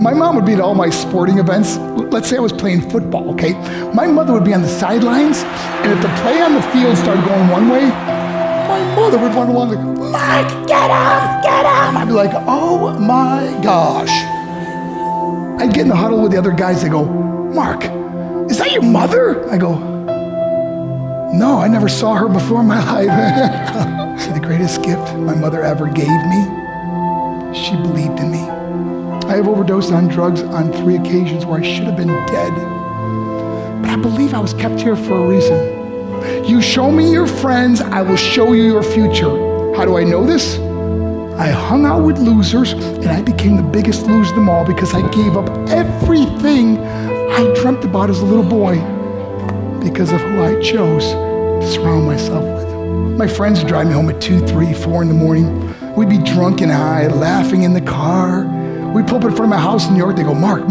My mom would be at all my sporting events. Let's say I was playing football, okay? My mother would be on the sidelines, and if the play on the field started going one way, my mother would run along like, Mark, get him, get him. I'd be like, oh my gosh. I'd get in the huddle with the other guys. They go, Mark, is that your mother? I go, no, I never saw her before in my life. See, the greatest gift my mother ever gave me, she believed in me. I have overdosed on drugs on 3 occasions where I should have been dead. But I believe I was kept here for a reason. You show me your friends, I will show you your future. How do I know this? I hung out with losers, and I became the biggest loser of them all because I gave up everything I dreamt about as a little boy because of who I chose to surround myself with. My friends would drive me home at 2, 3, 4 in the morning. We'd be drunk and high, laughing in the car. We'd pull up in front of my house in New York. They go, Mark,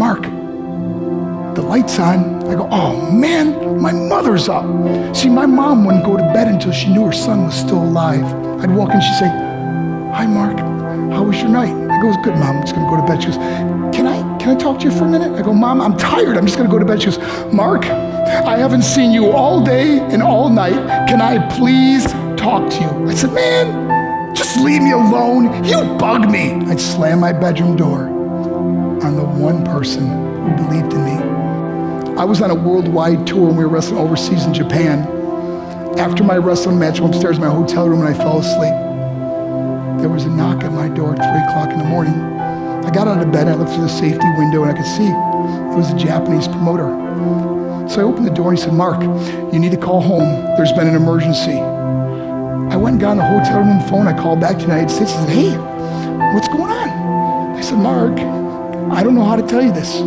the light's on. I go, oh man, my mother's up. See, my mom wouldn't go to bed until she knew her son was still alive. I'd walk in, she'd say, hi Mark, how was your night? I go, it was good, Mom, I'm just gonna go to bed. She goes, can I talk to you for a minute? I go, Mom, I'm tired, I'm just gonna go to bed. She goes, Mark, I haven't seen you all day and all night. Can I please talk to you? I said, man, just leave me alone. You bug me. I'd slam my bedroom door on the one person who believed in me. I was on a worldwide tour when we were wrestling overseas in Japan. After my wrestling match, I went upstairs in my hotel room and I fell asleep. There was a knock at my door at 3 o'clock in the morning. I got out of bed, I looked through the safety window and I could see it was a Japanese promoter. So I opened the door and he said, Mark, you need to call home. There's been an emergency. I went and got on the hotel room phone. I called back to the United States and said, hey, what's going on? They said, Mark, I don't know how to tell you this.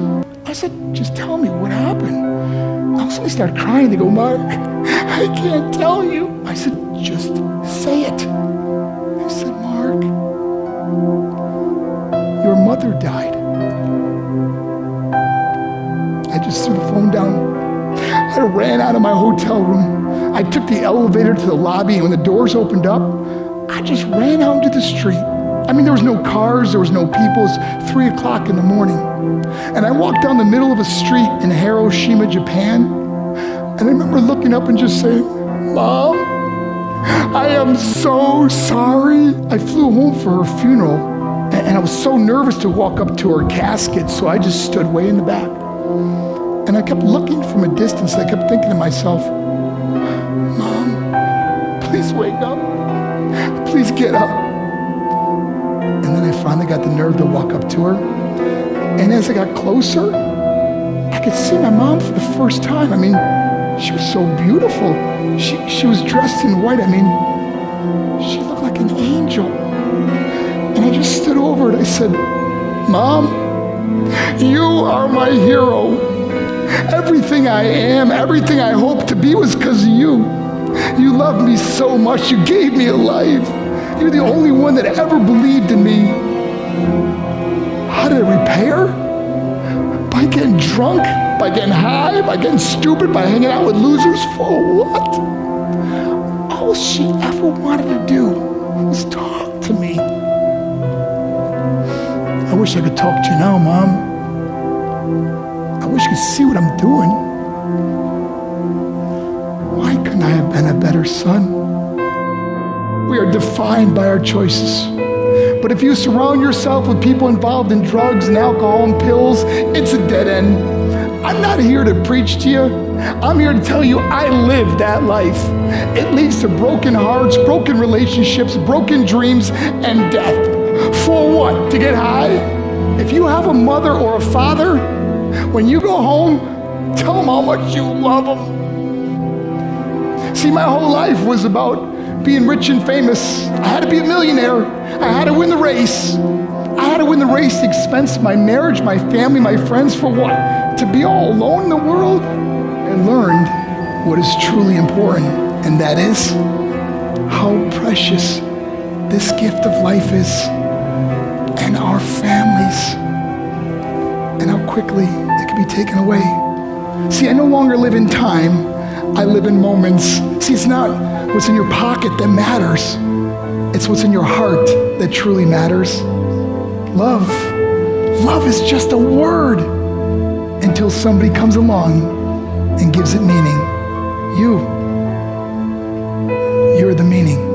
I said, just tell me what happened. All of a sudden they started crying. They go, Mark, I can't tell you. I said, just say it. They said, Mark, your mother died. I just threw the phone down. I ran out of my hotel room. I took the elevator to the lobby, and when the doors opened up, I just ran out into the street. I mean, there was no cars, there was no people. It was 3 o'clock in the morning. And I walked down the middle of a street in Hiroshima, Japan, and I remember looking up and just saying, Mom, I am so sorry. I flew home for her funeral, and I was so nervous to walk up to her casket, so I just stood way in the back. And I kept looking from a distance. I kept thinking to myself, Mom, please wake up. Please get up. And then I finally got the nerve to walk up to her. And as I got closer, I could see my mom for the first time. I mean, she was so beautiful. She was dressed in white. I mean, she looked like an angel. And I just stood over and I said, Mom, you are my hero. Everything I am, everything I hope to be was because of you. You loved me so much, you gave me a life. You're the only one that ever believed in me. How did it repair? By getting drunk, by getting high, by getting stupid, by hanging out with losers? For what? All she ever wanted to do was talk to me. I wish I could talk to you now, Mom. I wish you could see what I'm doing. Why couldn't I have been a better son? We are defined by our choices. But if you surround yourself with people involved in drugs and alcohol and pills, it's a dead end. I'm not here to preach to you. I'm here to tell you I lived that life. It leads to broken hearts, broken relationships, broken dreams, and death. For what? To get high? If you have a mother or a father, when you go home, tell them how much you love them. See, my whole life was about being rich and famous. I had to be a millionaire. I had to win the race. I had to win the race at the expense of my marriage, my family, my friends. For what? To be all alone in the world? I learned what is truly important, and that is how precious this gift of life is, and our families, and how quickly it can be taken away. See, I no longer live in time, I live in moments. See, it's not what's in your pocket that matters. It's what's in your heart that truly matters. Love Love is just a word until somebody comes along and gives it meaning. You're the meaning.